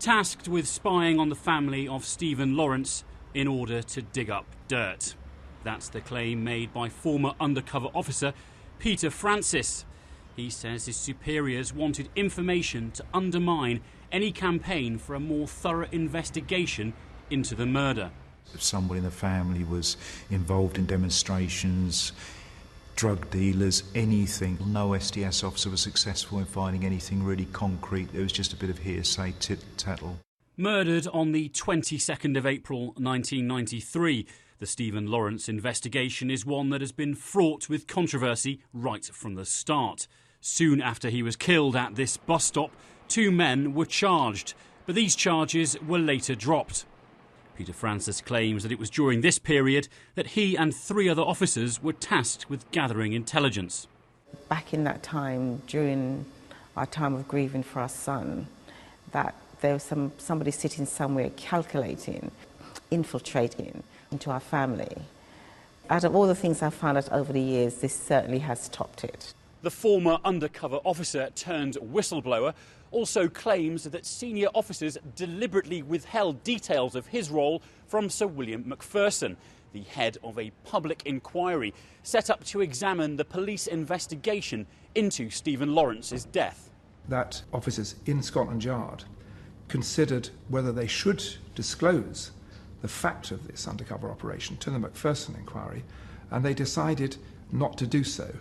tasked with spying on the family of Stephen Lawrence in order to dig up dirt. That's the claim made by former undercover officer Peter Francis. He says his superiors wanted information to undermine any campaign for a more thorough investigation into the murder. If somebody in the family was involved in demonstrations, drug dealers, anything, no SDS officer was successful in finding anything really concrete. There was just a bit of hearsay, tit-tattle. Murdered on the 22nd of April 1993, the Stephen Lawrence investigation is one that has been fraught with controversy right from the start. Soon after he was killed at this bus stop, 2 men were charged, but these charges were later dropped. Peter Francis claims that it was during this period that he and 3 other officers were tasked with gathering intelligence. Back in that time, during our time of grieving for our son, that there was somebody sitting somewhere calculating, infiltrating into our family. Out of all the things I've found out over the years, this certainly has topped it. The former undercover officer turned whistleblower also claims that senior officers deliberately withheld details of his role from Sir William Macpherson, the head of a public inquiry set up to examine the police investigation into Stephen Lawrence's death. That officers in Scotland Yard considered whether they should disclose the fact of this undercover operation to the Macpherson inquiry, and they decided not to do so.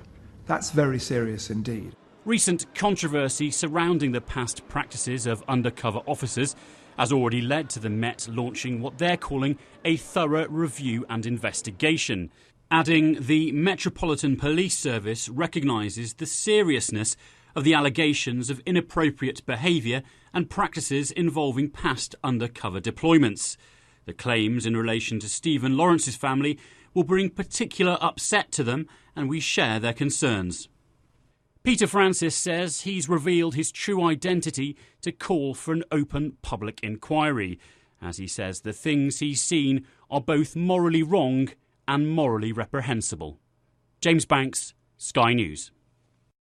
That's very serious indeed. Recent controversy surrounding the past practices of undercover officers has already led to the Met launching what they're calling a thorough review and investigation, adding the Metropolitan Police Service recognises the seriousness of the allegations of inappropriate behaviour and practices involving past undercover deployments. The claims in relation to Stephen Lawrence's family will bring particular upset to them, and we share their concerns. Peter Francis says he's revealed his true identity to call for an open public inquiry. As he says, the things he's seen are both morally wrong and morally reprehensible. James Banks, Sky News.